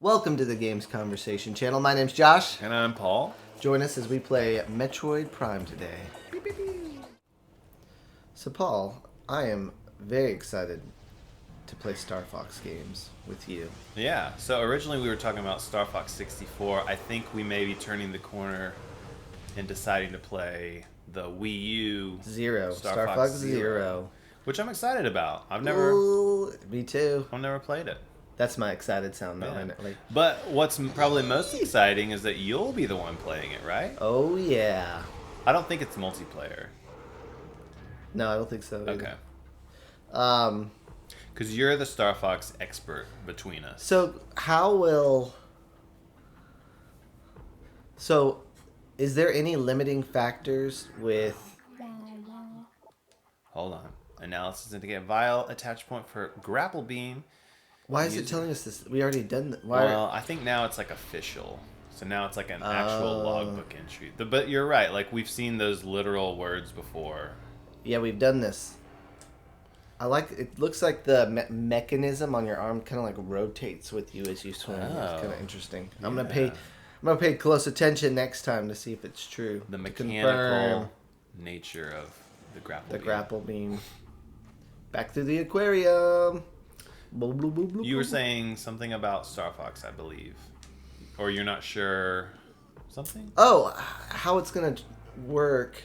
Welcome to the Games Conversation channel. My name's Josh. And I'm Paul. Join us as we play Metroid Prime today. Beep, beep, beep. So, Paul, I am very excited to play Star Fox games with you. Yeah, so originally we were talking about Star Fox 64. I think we may be turning the corner and deciding to play the Wii U Star Fox Zero. Which I'm excited about. I've never Me too. played it. That's my excited sound, though, Yeah. isn't it? Like, But what's probably most exciting is that you'll be the one playing it, right? oh, yeah. I don't think it's multiplayer. No, I don't think so. Okay. Either. Because you're the Star Fox expert between us. So, is there any limiting factors with... Hold on. Analysis indicate vial attach point for grapple beam. Why is it telling us this? We already done that. Well, I think now it's like official. So now it's like an actual logbook entry. But you're right. Like, we've seen those literal words before. Yeah, we've done this. I like. It looks like the mechanism on your arm kind of like rotates with you as you swing. It's kind of interesting. I'm gonna pay close attention next time to see if it's true. The mechanical nature of the grapple beam. Grapple beam. Back through the aquarium. Boop, boop, boop, boop, You were boop. saying something about Star Fox, I believe. Or you're not sure something? Oh, how it's gonna work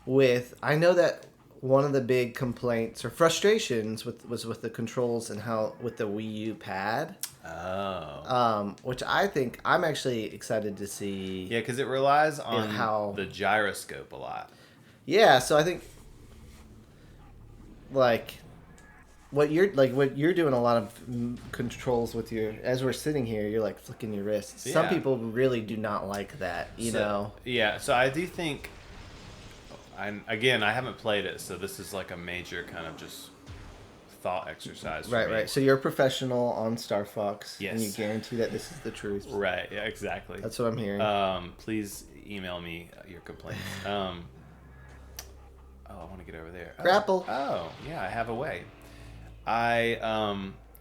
with... I know that one of the big complaints or frustrations was with the controls and how with the Wii U pad. Oh. Which I think I'm actually excited to see. Yeah, because it relies on how... the gyroscope a lot. Yeah, so I think what you're doing a lot of controls with your... As we're sitting here, you're like flicking your wrists. Some Yeah. people really do not like that, you know. Yeah, so I do think... I haven't played it, so this is like a major kind of just thought exercise for me. Right. So you're a professional on Star Fox, Yes. and you guarantee that this is the truth. Right, yeah, exactly. That's what I'm hearing. Please email me your complaints. I want to get over there. Grapple. Oh, yeah, I have a way. My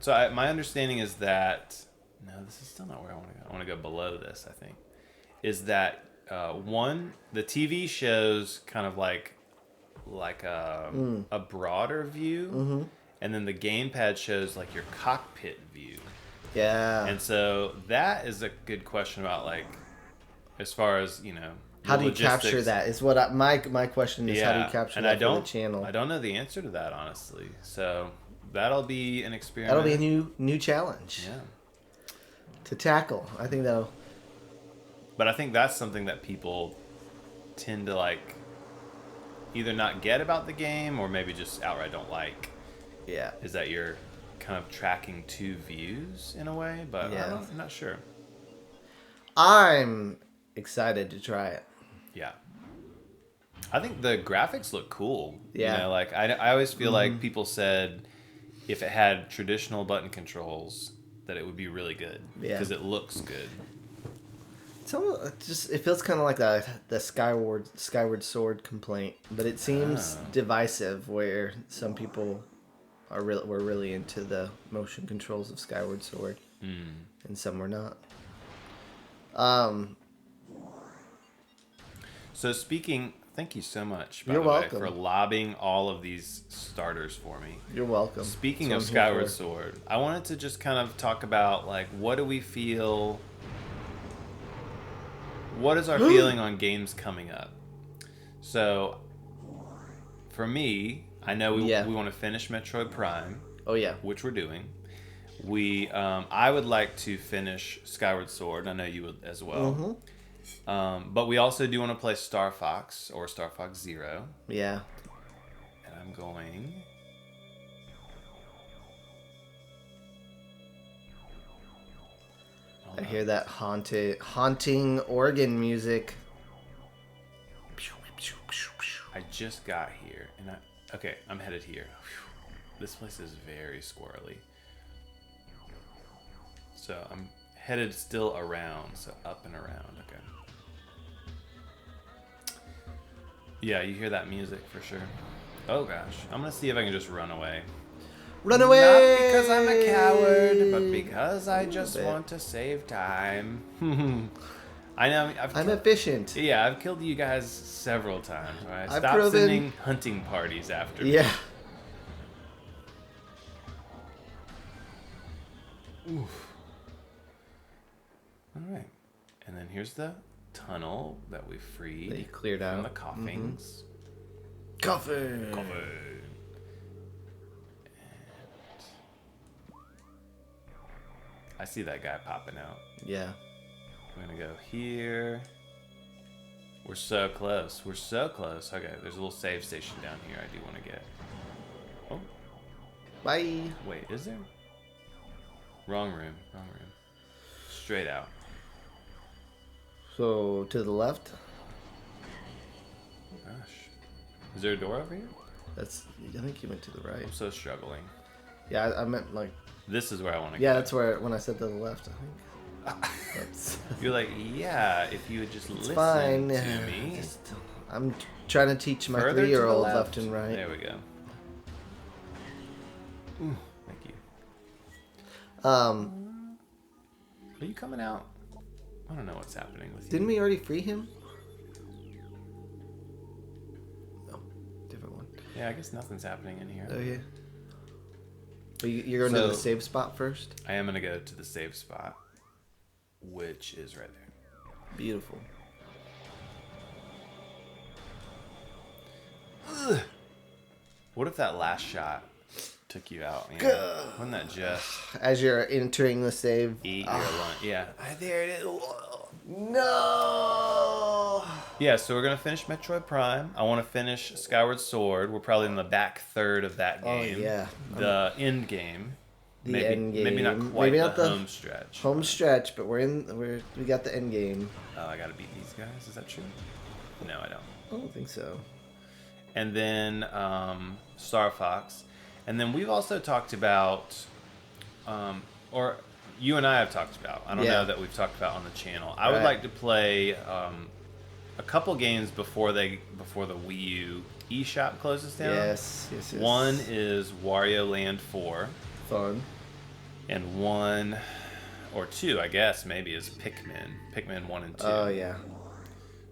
understanding is that... No, this is still not where I want to go. I want to go below this, I think. Is that... the TV shows kind of like a broader view, and then the gamepad shows like your cockpit view. Yeah. And so that is a good question about, like, as far as, you know, How do you capture that? Is what my question is. How do you capture that for the channel? I don't know the answer to that, honestly. So that'll be an experiment. That'll be a new challenge. Yeah. To tackle. I think that'll... But I think that's something that people tend to, like, either not get about the game or maybe just outright don't like. Yeah. Is that you're kind of tracking two views in a way, but Yeah. I'm not sure. I'm excited to try it. Yeah. I think the graphics look cool. Yeah. You know, like, I always feel like people said if it had traditional button controls that it would be really good. Yeah. Because it looks good. It feels kind of like the Skyward Sword complaint, but it seems divisive where some people were really into the motion controls of Skyward Sword, and some were not. So thank you so much, You're welcome. for lobbing all of these starters for me. You're welcome. Speaking of Skyward Sword, I wanted to just kind of talk about, like, what do we feel... What is our feeling on games coming up? So, for me, I know we want to finish Metroid Prime. Oh yeah, which we're doing. I would like to finish Skyward Sword. I know you would as well. But we also do want to play Star Fox or Star Fox Zero. Yeah. And I'm going... I hear that haunting organ music. I just got here, and I'm headed here. This place is very squirrely. So I'm headed still around, so up and around. Okay. Yeah, you hear that music for sure. Oh gosh, I'm gonna see if I can just run away. Run away! Not because I'm a coward, but because I just want to save time. I know. I'm efficient. Yeah, I've killed you guys several times. All right, I've stop proven- sending hunting parties after me. Yeah. Oof. All right, and then here's the tunnel that we freed. That you cleared from out. the coffins. Coffin. Coffin. I see that guy popping out. Yeah. We're gonna go here. We're so close. We're so close. Okay, there's a little save station down here I do want to get. Oh, Bye. wait, is there? Wrong room. Wrong room. Straight out. So, to the left? Gosh. Is there a door over here? I think you went to the right. I'm so struggling. Yeah, I meant like... This is where I want to go. Yeah, that's where, when I said to the left, I think. That's... You're like, yeah, if you would just listen fine. to me. I'm trying to teach my Further to the 3-year-old left. left and right. There we go. Ooh, thank you. Are you coming out? I don't know what's happening with you. Didn't we already free him? No, different one. Yeah, I guess nothing's happening in here. Oh yeah. But you're going to the save spot first? I am going to go to the save spot, which is right there. Beautiful. Ugh. What if that last shot took you out? You know? Wouldn't that just As you're entering the save. eat your lunch? Yeah. There it is. No! Yeah, so we're going to finish Metroid Prime. I want to finish Skyward Sword. We're probably in the back third of that game. Oh, yeah. The end game. The end game. Maybe not quite Maybe not the the home stretch. Home stretch, but we got the end game. Oh, I got to beat these guys? Is that true? No, I don't. I don't think so. And then Star Fox. And then we've also talked about, or you and I have talked about, I don't know that we've talked about on the channel. I would like to play a couple games before the Wii U eShop closes down. Yes. One is Wario Land 4. Fun. And one or two, I guess, maybe, is Pikmin 1 and 2. Oh, yeah.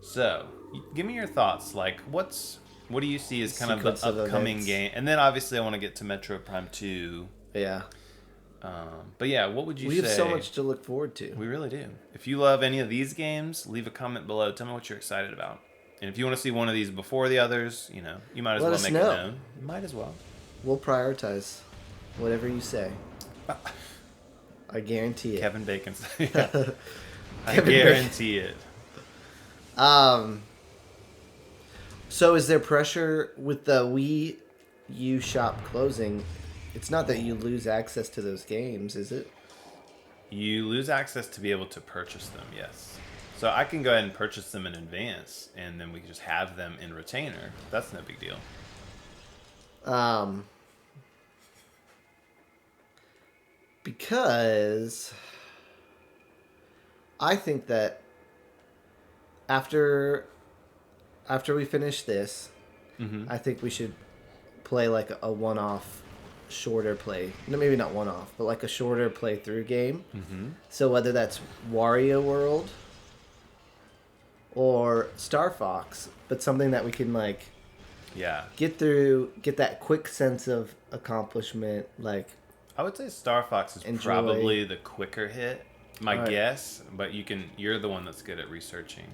So, give me your thoughts. Like, what do you see as kind of the upcoming game? And then, obviously, I want to get to Metroid Prime 2. Yeah. But yeah, what would you say? We have so much to look forward to. We really do. If you love any of these games, leave a comment below. Tell me what you're excited about. And if you want to see one of these before the others, you might as well make it known. You might as well. We'll prioritize whatever you say. I guarantee it. Kevin Bacon. Yeah. I guarantee it. So is there pressure with the Wii U shop closing? It's not that you lose access to those games, is it? You lose access to be able to purchase them, yes. So I can go ahead and purchase them in advance, and then we can just have them in retainer. That's no big deal. Because I think that after we finish this, I think we should play like a one-off shorter play. No, maybe not one-off, but like a shorter playthrough game. So whether that's Wario World or Star Fox, but something that we can like get through, get that quick sense of accomplishment, like I would say Star Fox is probably the quicker hit, my guess, but you're the one that's good at researching.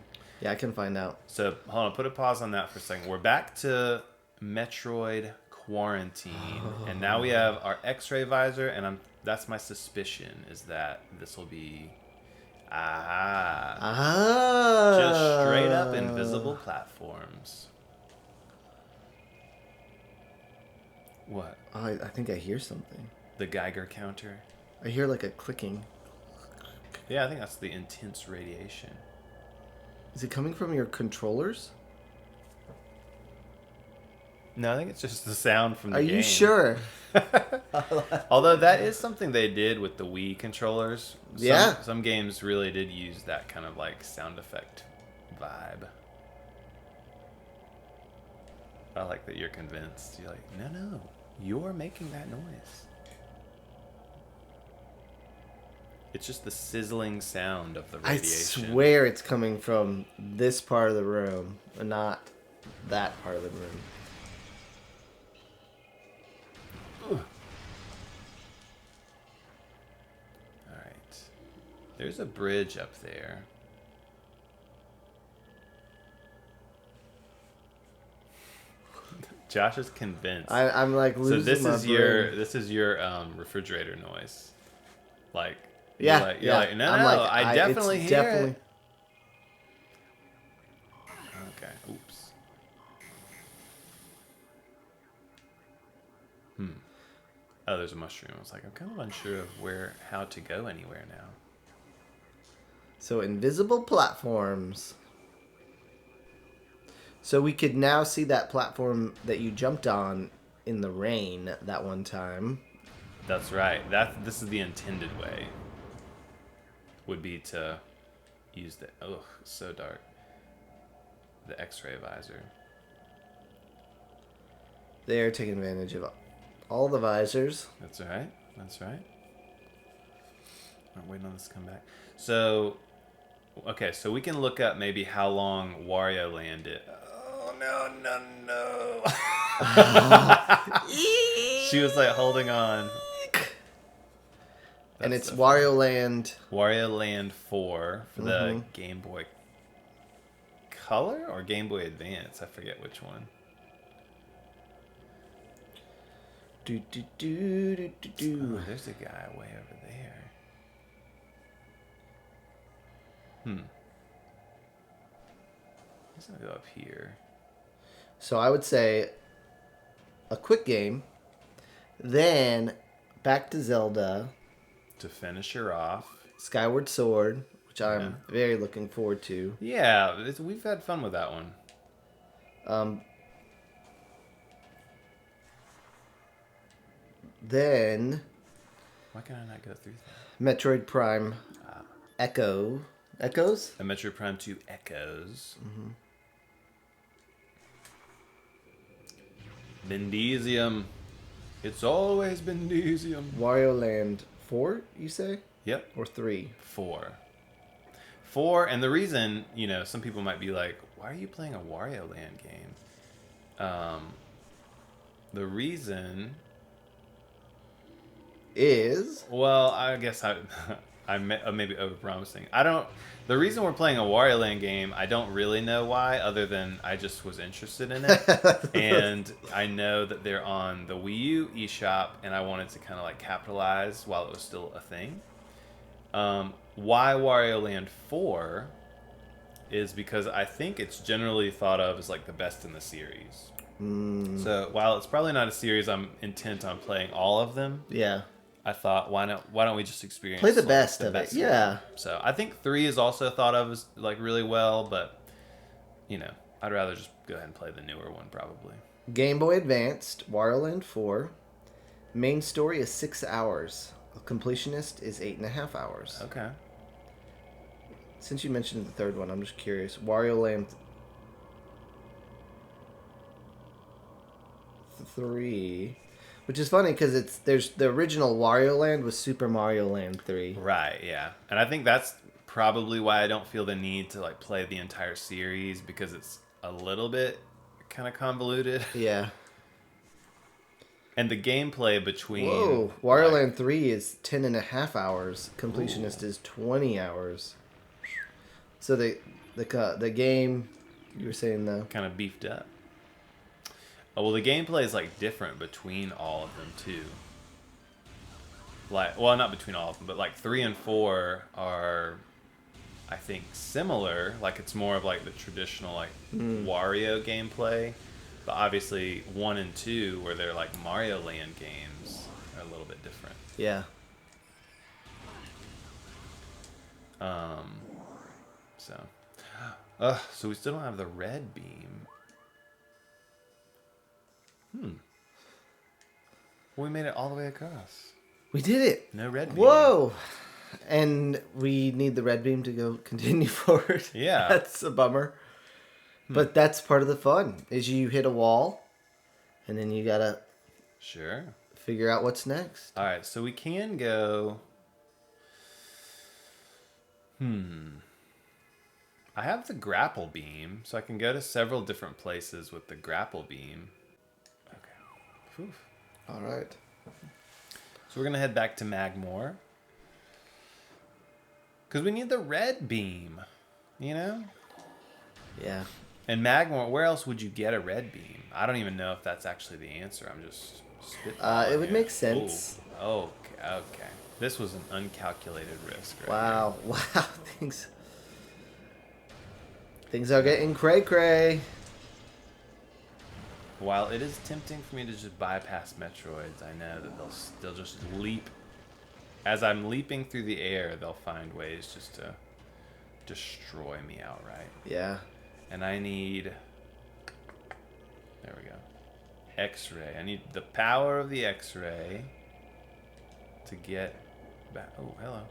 Yeah, I can find out. So hold on, put a pause on that for a second. We're back to Metroid Quarantine, and now we have our X-ray visor, and that's my suspicion, is that this will be just straight up invisible platforms. What? I think I hear something. The Geiger counter. I hear like a clicking. Yeah, I think that's the intense radiation. Is it coming from your controllers? No, I think it's just the sound from the game. Are you sure? Although that is something they did with the Wii controllers. Some games really did use that kind of like sound effect vibe. I like that you're convinced. You're like, no. You're making that noise. It's just the sizzling sound of the I radiation. swear it's coming from this part of the room, and not that part of the room. Alright. There's a bridge up there. Josh is convinced. I'm like losing my brain. This is your refrigerator noise. Like Yeah, you're like no, I'm no, like, I definitely it's hear definitely... it. Okay. Oops. Oh, there's a mushroom. I was like, I'm kind of unsure of how to go anywhere now. So invisible platforms. So we could now see that platform that you jumped on in the rain that one time. That's right. This is the intended way. Would be to use the so dark. The X-ray visor. They're taking advantage of all the visors. That's right. That's right. I'm waiting on this to come back. So, okay, so we can look up maybe how long Wario Land is. Oh no! She was like holding on. And That's it's so Wario Land. Wario Land 4 for the Game Boy Color or Game Boy Advance. I forget which one. Do, do, do, do, do, do. Oh, there's a guy way over there. He's gonna go up here. So I would say a quick game, then back to Zelda, To finish her off. Skyward Sword, which I'm very looking forward to. Yeah, we've had fun with that one. Then Why can I not go through that? Metroid Prime Echoes? And Metroid Prime 2 Echoes. Bendesium. It's always Bendesium. Wario Land 4, you say? Yep. Or 3? 4. 4, and the reason, some people might be like, why are you playing a Wario Land game? The reason is... Well, I guess I'm maybe overpromising. The reason we're playing a Wario Land game, I don't really know why, other than I just was interested in it. And I know that they're on the Wii U eShop, and I wanted to kind of like capitalize while it was still a thing. Why Wario Land 4 is because I think it's generally thought of as like the best in the series. So while it's probably not a series I'm intent on playing all of them, Yeah. I thought, why don't we just experience Play the like, best the of best it. Yeah. So I think 3 is also thought of as like really well, but I'd rather just go ahead and play the newer one probably. Game Boy Advanced, Wario Land 4. Main story is 6 hours. A completionist is 8.5 hours. Okay. Since you mentioned the third one, I'm just curious. Wario Land 3, which is funny because there's the original Wario Land was Super Mario Land 3. Right, yeah. And I think that's probably why I don't feel the need to like play the entire series, because it's a little bit kind of convoluted. Yeah. And the gameplay between Wario Land 3 is 10.5 hours. Completionist is 20 hours. So the game you were saying though kind of beefed up. Oh, well, the gameplay is like different between all of them too. Like, well, not between all of them, but like 3 and 4 are, I think, similar. Like it's more of like the traditional like Wario gameplay, but obviously 1 and 2, where they're like Mario Land games, are a little bit different. Yeah. So we still don't have the red beam. Well, we made it all the way across. We did it. No red beam. Whoa. And we need the red beam to go continue forward. Yeah. That's a bummer. But that's part of the fun, is you hit a wall, and then you gotta Sure. figure out what's next. All right, so we can go. I have the grapple beam, so I can go to several different places with the grapple beam. Okay. Whew. All right. So we're gonna head back to Magmoor. Because we need the red beam, you know? Yeah. And Magmoor, where else would you get a red beam? I don't even know if that's actually the answer. I'm just spitballing It would here. make sense. Ooh, okay. This was an uncalculated risk, right? Wow. Wow. Things are getting cray-cray. While it is tempting for me to just bypass Metroids, I know that they'll just leap. As I'm leaping through the air, they'll find ways just to destroy me outright. Yeah. And I need... There we go. X-ray. I need the power of the X-ray to get back. Oh, hello.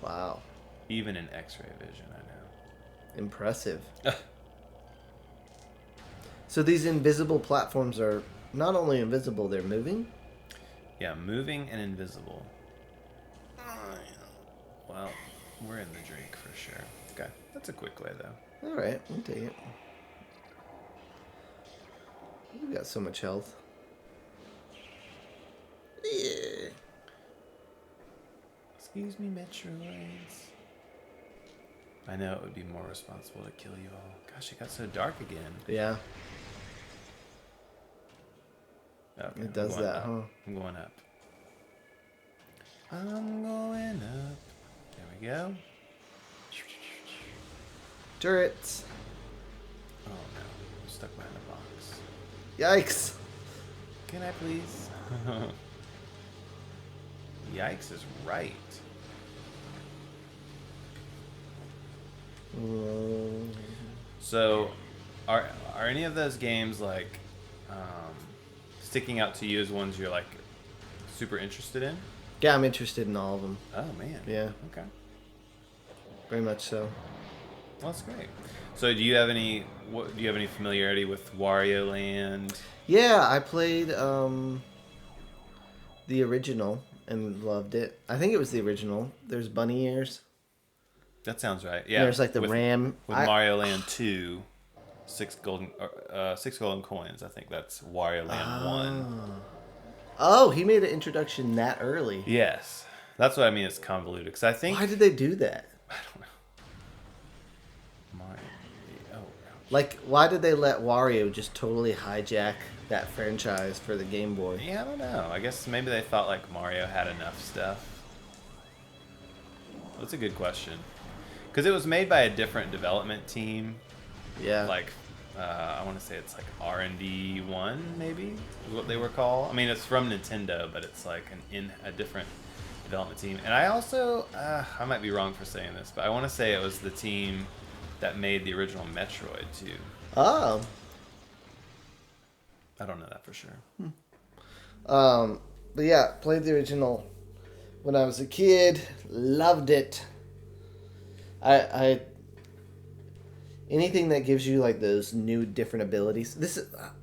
Wow. Even in X-ray vision, I know. Impressive. So these invisible platforms are not only invisible, they're moving? Yeah, moving and invisible. Well, we're in the drink for sure. Okay, that's a quick way though. All right, we'll take it. We got so much health. Yeah. Excuse me, Metroids. I know it would be more responsible to kill you all. Gosh, it got so dark again. Yeah. Okay, It does that, huh? I'm going up. I'm going up. There we go. Turrets. Oh no, I'm stuck behind a box. Yikes. Can I please? Yikes is right. So, are any of those games like sticking out to you as ones you're like super interested in? Yeah, I'm interested in all of them. Oh man. Yeah. Okay. Very much so. Well, that's great. So, do you have any familiarity with Wario Land? Yeah, I played the original and loved it. I think it was the original. There's bunny ears. That sounds right. Yeah. There's like the with, ram. with Mario Land 2, 6 golden coins. I think that's Wario Land 1. Oh, he made an introduction that early. Yes. That's what I mean. It's convoluted because I think. Why did they do that? I don't know. Mario. Oh. Like, why did they let Wario just totally hijack that franchise for the Game Boy? Yeah, I don't know. I guess maybe they thought like Mario had enough stuff. That's a good question. Because it was made by a different development team. Yeah. Like, I want to say it's like R&D 1, maybe, is what they were called. I mean, it's from Nintendo, but it's like a different development team. And I also, I might be wrong for saying this, but I want to say it was the team that made the original Metroid, too. Oh. I don't know that for sure. But yeah, played the original when I was a kid. Loved it. I anything that gives you like those new different abilities.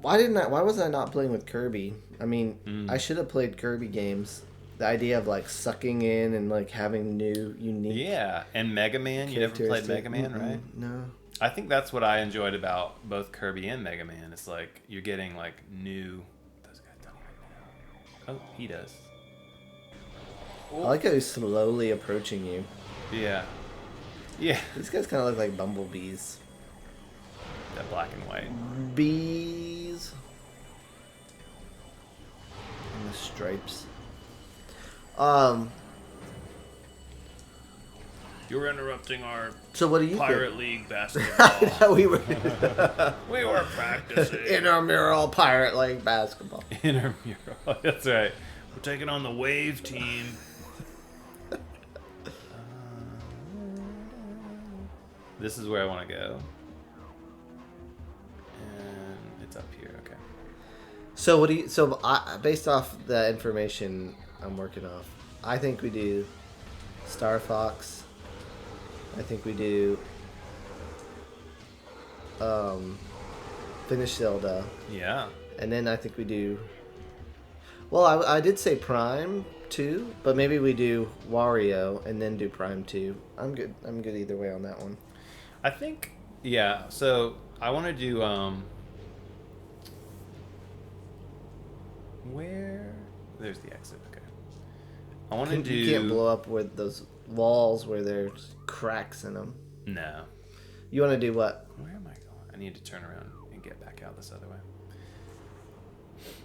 Why was I not playing with Kirby? I mean, I should have played Kirby games. The idea of like sucking in and like having new unique. Yeah, and Mega Man. You never played Mega Man, right? No. I think that's what I enjoyed about both Kirby and Mega Man. It's like you're getting like new. Those guys don't even know. Oh, he does. I like how he's slowly approaching you. Yeah. Yeah. These guys kind of look like bumblebees. That black and white. Bees. And the stripes. You're interrupting our So what do you Pirate think? League basketball. we were We were practicing. intramural Pirate League basketball. Intramural. That's right. We're taking on the Wave team. This is where I want to go. And it's up here. Okay. So what do you? So based off the information I'm working off, I think we do Star Fox. I think we do finish Zelda, Yeah. and then I think we do. Well, I did say Prime 2, but maybe we do Wario and then do Prime 2. I'm good. I'm good either way on that one. I think, yeah, so I want to do, where? There's the exit, okay. I want to do... You can't blow up with those walls where there's cracks in them. No. You want to do what? Where am I going? I need to turn around and get back out this other way.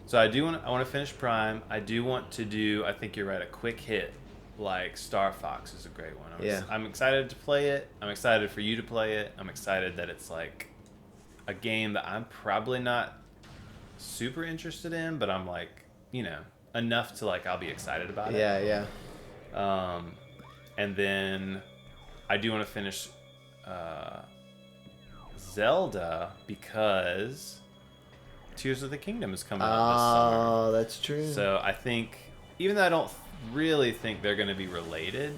So I want to finish Prime. I do want to do, I think you're right, a quick hit like Star Fox is a great one. I'm excited to play it. I'm excited for you to play it. I'm excited that it's like a game that I'm probably not super interested in, but I'm like, you know, enough to like I'll be excited about it. Yeah. And then I do want to finish Zelda because Tears of the Kingdom is coming out this summer. Oh, that's true. So I think, even though I don't really think they're going to be related,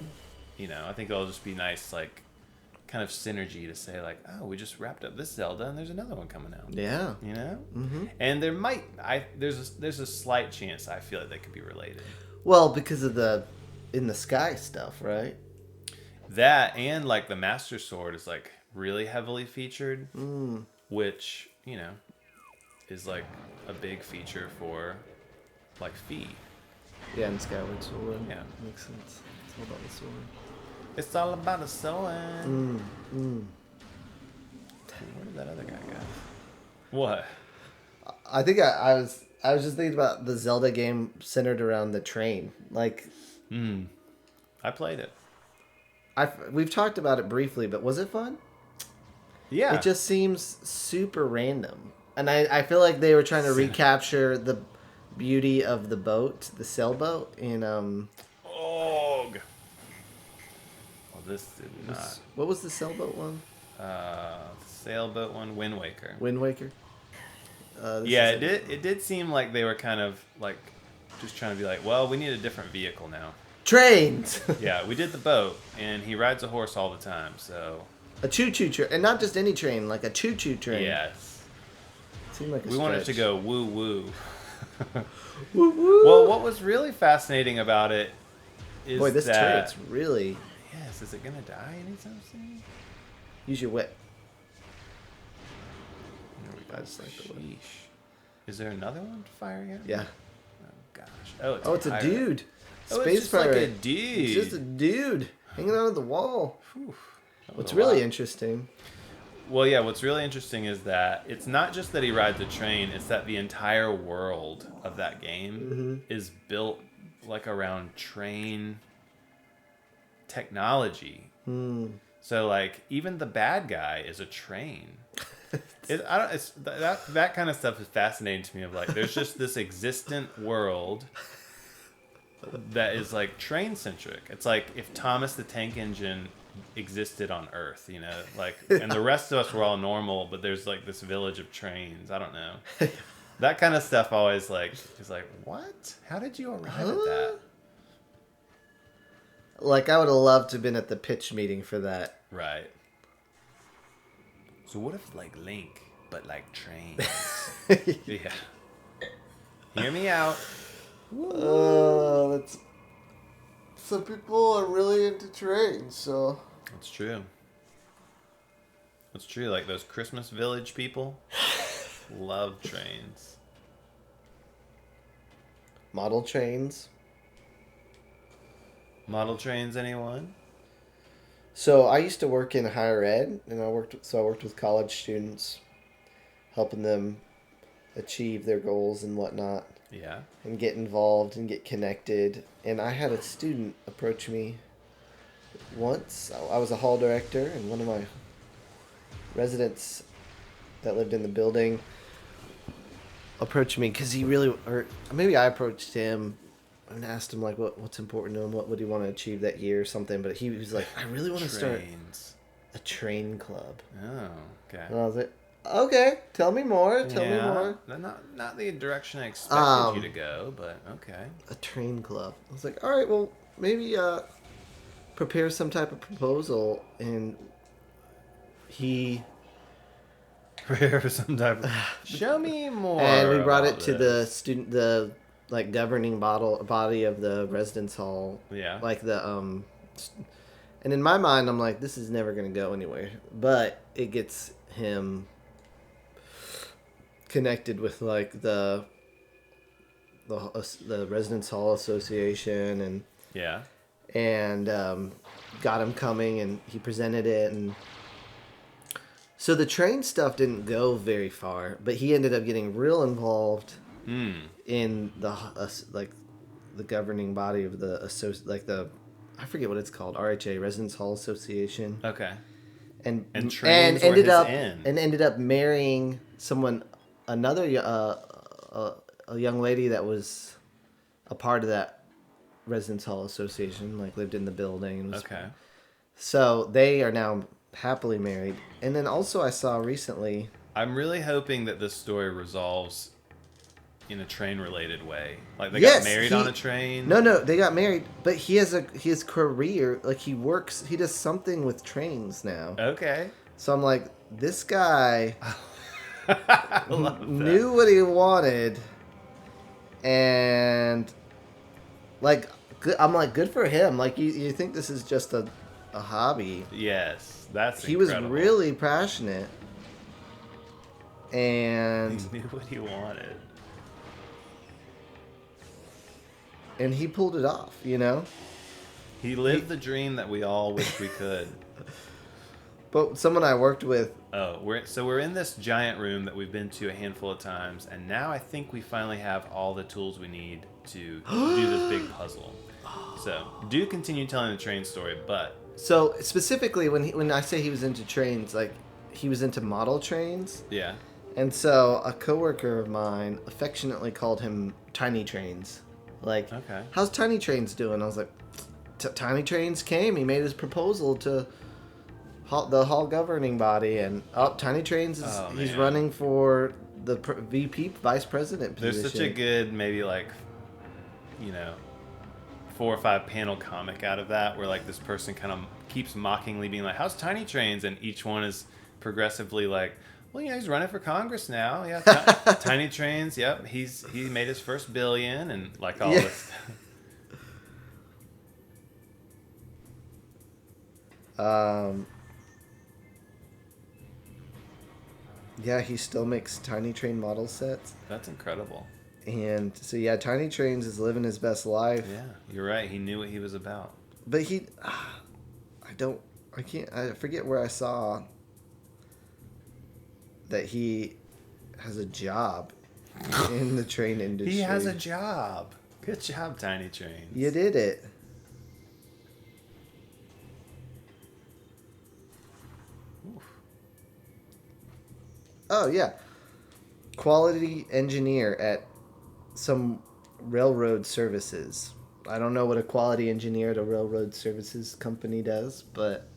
you know, I think it'll just be nice, like, kind of synergy to say, like, oh, we just wrapped up this Zelda and there's another one coming out. Yeah. You know? Mm-hmm. And there's a slight chance I feel like they could be related. Well, because of the in the sky stuff, right? That and, like, the Master Sword is, like, really heavily featured, which, you know, is like a big feature for like Fee. Yeah, and Skyward Sword. Yeah. Makes sense. It's all about the sword. It's all about the sword. Where did that other guy go? What? I think I was just thinking about the Zelda game centered around the train. Like I played it. We've talked about it briefly, but was it fun? Yeah. It just seems super random. And I feel like they were trying to recapture the beauty of the boat, the sailboat, in Well, this did not. What was the sailboat one? Sailboat one, Wind Waker. Wind Waker. Yeah, it did seem like they were kind of like just trying to be like, well, we need a different vehicle now. Trains. Yeah, we did the boat, and he rides a horse all the time, so. A choo-choo train, and not just any train, like a choo-choo train. Yes. Seemed like we wanted to go woo woo. Woo woo. Well, what was really fascinating about it is boy, this that turret's really. yes, is it gonna die anytime soon? Use your whip. There we go. I just like the whip. Sheesh. Is there another one firing at me? Yeah. Oh gosh. Oh, It's a pirate. dude. Oh, Space it's just pirate. like a dude. It's just a dude hanging out on the wall. Whew. That was What's a really lot. interesting. Well, yeah, what's really interesting is that it's not just that he rides a train, it's that the entire world of that game is built like around train technology. So like even the bad guy is a train. That kind of stuff is fascinating to me, of like there's just this existent world that is like train centric. It's like if Thomas the Tank Engine existed on Earth, you know, like, and the rest of us were all normal, but there's like this village of trains. I don't know. That kind of stuff always like is like, what? How did you arrive at that? Like, I would have loved to have been at the pitch meeting for that. Right. So what if like Link, but like trains? Yeah. Hear me out. That's. Some people are really into trains, so. That's true. That's true. Like those Christmas Village people love trains. Model trains. Model trains, anyone? So I used to work in higher ed, and I worked with college students, helping them achieve their goals and whatnot. Yeah. And get involved and get connected. And I had a student approach me once. I was a hall director, and one of my residents that lived in the building approached me because he really, or maybe I approached him and asked him like what's important to him, what would he want to achieve that year or something. But he was like, I really want to start a train club. Oh, okay. And I was like, okay, tell me more. Tell me more. Not the direction I expected you to go, but okay. A train club. I was like, all right, well, maybe prepare some type of proposal. And he Prepare for some type of... Show me more. And we brought about it to this. the like governing body of the residence hall. Yeah. Like and in my mind, I'm like, this is never gonna go anywhere. But it gets him connected with like the residence hall association and got him coming, and he presented it, and so the train stuff didn't go very far, but he ended up getting real involved in the governing body of the I forget what it's called, RHA, Residence Hall Association. Okay. And trains ended were his up end. and ended up marrying another a young lady that was a part of that Residence Hall Association, like lived in the building. And was, Okay. So they are now happily married. And then also I saw recently... I'm really hoping that this story resolves in a train-related way. Like they got married on a train? No, they got married, but he has his career, like he does something with trains now. Okay. So I'm like, this guy I love that. knew what he wanted, and like, I'm like, good for him. Like, you think this is just a hobby. Yes, that's He incredible. was really passionate, and He knew what he wanted. And he pulled it off, you know? He lived the dream that we all wish we could. But someone I worked with... Oh, we're in this giant room that we've been to a handful of times, and now I think we finally have all the tools we need to do this big puzzle. So, do continue telling the train story, but... So, specifically, when I say he was into trains, like, he was into model trains. Yeah. And so, a coworker of mine affectionately called him Tiny Trains. Like, okay. How's Tiny Trains doing? I was like, Tiny Trains came. He made his proposal to the hall governing body, and Tiny Trains is he's running for the VP vice president position. There's such a good maybe 4 or 5 panel comic out of that, where like this person kind of keeps mockingly being like, "How's Tiny Trains?" and each one is progressively like, well, he's running for Congress now. Yeah, Tiny Trains. Yep, he made his first $1 billion and like all this. Yeah, he still makes Tiny Train model sets. That's incredible. And so yeah, Tiny Trains is living his best life. Yeah, you're right. He knew what he was about. But I forget where I saw that he has a job in the train industry. He has a job. Good job, Tiny Trains. You did it. Oof. Oh, yeah. Quality engineer at some railroad services. I don't know what a quality engineer at a railroad services company does, but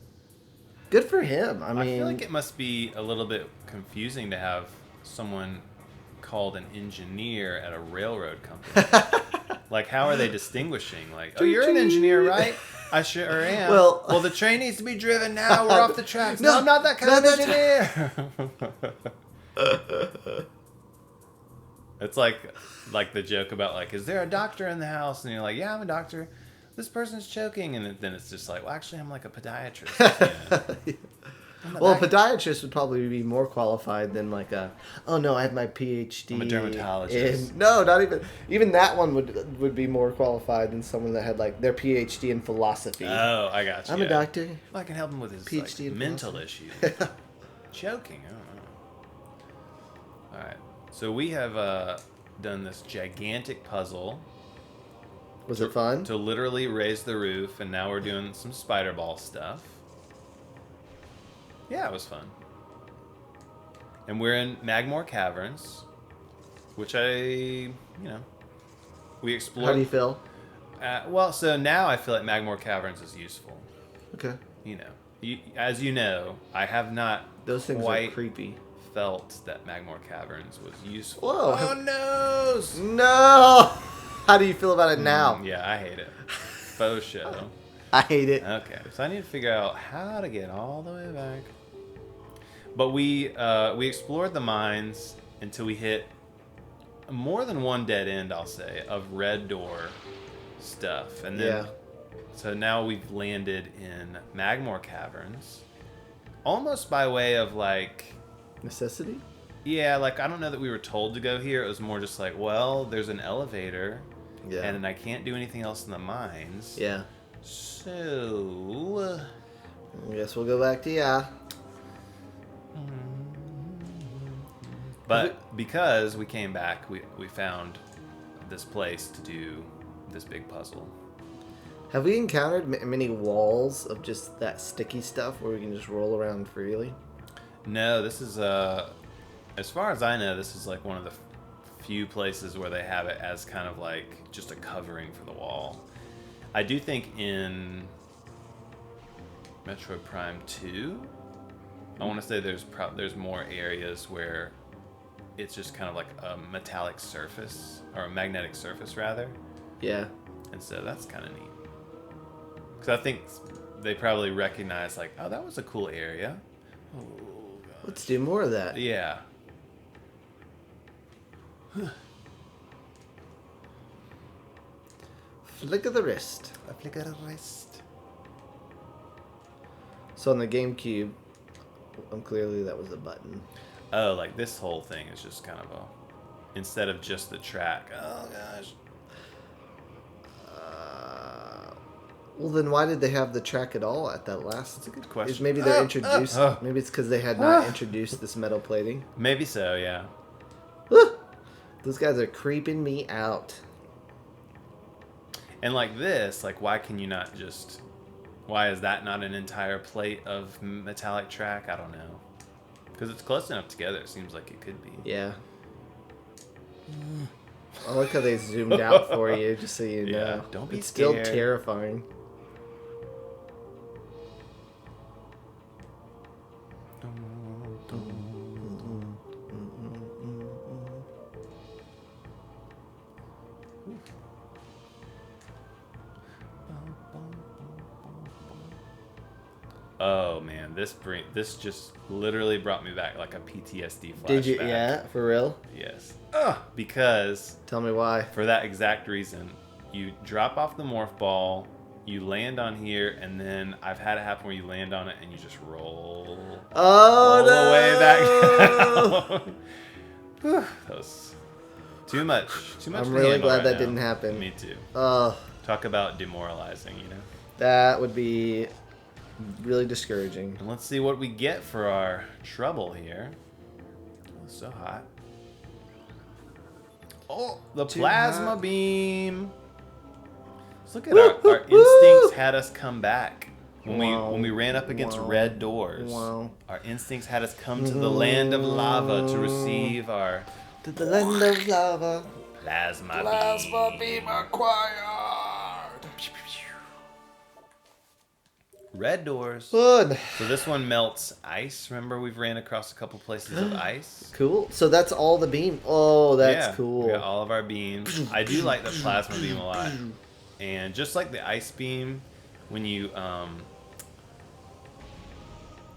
good for him. I mean, feel like it must be a little bit confusing to have someone called an engineer at a railroad company. Like, how are they distinguishing? Like, oh, you're an engineer, right? I sure am. Well, the train needs to be driven now. We're off the tracks. No, I'm not that kind of engineer. It's like the joke about, like, is there a doctor in the house? And you're like, yeah, I'm a doctor. This person's choking. And then it's just like, well, actually, I'm like a podiatrist. You know? Well, a podiatrist would probably be more qualified than like I have my PhD. I'm a dermatologist. No, not even that one would be more qualified than someone that had like their PhD in philosophy. Oh, I got you. I'm a doctor. Well, I can help him with his PhD in mental issues. Choking, I don't know. All right, so we have done this gigantic puzzle. Was it fun? To literally raise the roof, and now we're doing some spider ball stuff. Yeah, it was fun. And we're in Magmoor Caverns, which we explored. How do you feel? So now I feel like Magmoor Caverns is useful. Okay. As you know, I have not Those things quite are creepy. felt that Magmoor Caverns was useful. Whoa. Oh, no! No! How do you feel about it now? Yeah, I hate it. Faux show. I hate it. Okay, so I need to figure out how to get all the way back. But we explored the mines until we hit more than one dead end, I'll say, of red door stuff. And then, so now we've landed in Magmoor Caverns, almost by way of like necessity. Yeah, like I don't know that we were told to go here. It was more just like, well, there's an elevator, and I can't do anything else in the mines. Yeah. So, I guess we'll go back to yeah. But because we came back, we found this place to do this big puzzle. Have we encountered many walls of just that sticky stuff where we can just roll around freely? No, this is as far as I know, this is like one of the few places where they have it as kind of like just a covering for the wall. I do think in Metroid Prime 2, I want to say there's more areas where it's just kind of like a metallic surface, or a magnetic surface rather. Yeah. And so that's kind of neat. Because I think they probably recognize like, oh, that was a cool area. Oh, gosh. Let's do more of that. Yeah. Flick of the wrist. A flick of the wrist. So on the GameCube, clearly that was a button. Oh, like this whole thing is just kind of instead of just the track. Oh gosh. Well, then why did they have the track at all at that last? That's a good question. Maybe they're introduced. Maybe it's because they had not introduced this metal plating. Maybe so, yeah. Those guys are creeping me out. And like this, like why can you not just? Why is that not an entire plate of metallic track? I don't know. Because it's close enough together. It seems like it could be. Yeah. I like how they zoomed out for you, just so you know. Don't be It's scared. still terrifying. Oh man, this just literally brought me back like a PTSD flashback. Did you? Yeah, for real? Yes. Because Tell me why. for that exact reason, you drop off the morph ball, you land on here, and then I've had it happen where you land on it and you just roll all the way back down. Whew, that was too much. Too much. I'm really glad right that now. didn't happen. Me too. Oh, Talk about demoralizing, you know. that would be really discouraging. And let's see what we get for our trouble here. Oh, it's so hot. Oh, the Too plasma hot. beam. Let's look at our instincts had us come back. When we ran up against red doors, our instincts had us come to the land of lava to receive our To the land of lava. plasma beam acquired. red doors. Good. So this one melts ice. Remember, we've ran across a couple places of ice. Cool. So that's all the beam. Oh, that's cool. We got all of our beams. I do like the plasma beam a lot. And just like the ice beam, when you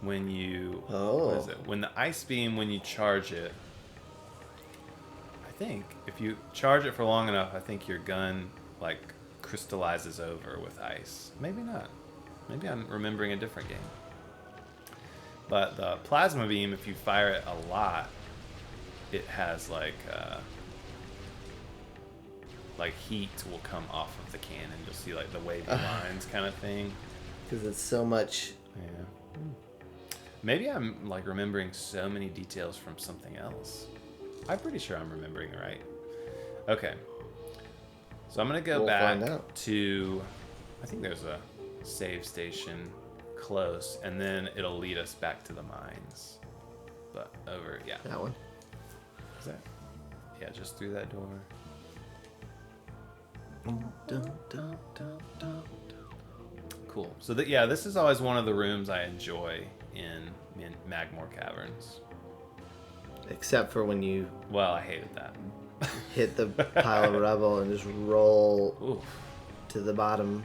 what is it? When the ice beam, when you charge it, I think if you charge it for long enough, I think your gun like crystallizes over with ice. Maybe not. Maybe I'm remembering a different game. But the plasma beam, if you fire it a lot, it has like heat will come off of the cannon. You'll see like the wavy lines kind of thing. Because it's so much. Yeah. Maybe I'm like remembering so many details from something else. I'm pretty sure I'm remembering it right. Okay. So I'm gonna go back to. I think there's a save station close, and then it'll lead us back to the mines. But over, yeah. That one. Is that? Yeah, just through that door. Cool. So this is always one of the rooms I enjoy in Magmoor Caverns. Except for when you Well, I hated that. hit the pile of rubble and just roll Oof. to the bottom.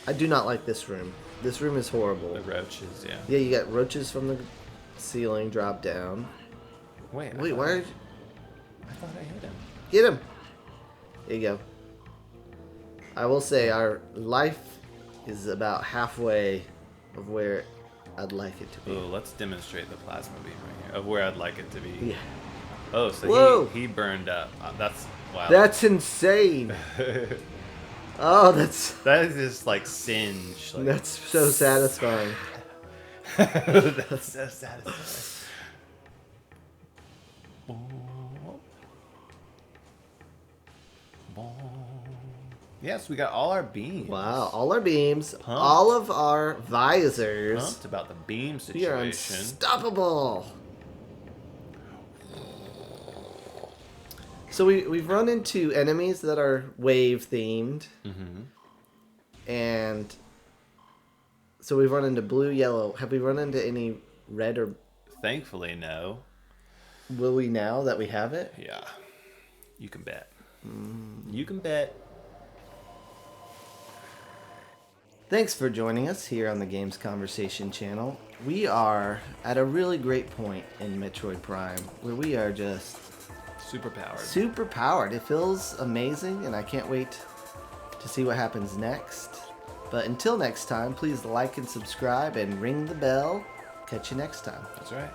I do not like this room. This room is horrible. The roaches, yeah. Yeah, you got roaches from the ceiling drop down. Wait, Why are you... I thought I hit him. Get him! There you go. I will say our life is about halfway of where I'd like it to be. Oh, let's demonstrate the plasma beam right here of where I'd like it to be. Yeah. Oh, so Whoa. he burned up. That's wow. That's insane. Oh, that is just like singe. Like, that's so satisfying. that's so satisfying. Yes, we got all our beams. Wow, all our beams, Pumped. all of our visors. Pumped about the beam We situation. are unstoppable. So we've run into enemies that are wave themed. Mm-hmm. And so we've run into blue, yellow. Have we run into any red or... Thankfully, no. Will we now that we have it? Yeah. You can bet. You can bet. Thanks for joining us here on the Games Conversation channel. We are at a really great point in Metroid Prime where we are just Super powered. super powered. It feels amazing and I can't wait to see what happens next. But until next time, please like and subscribe and ring the bell. Catch you next time. That's right.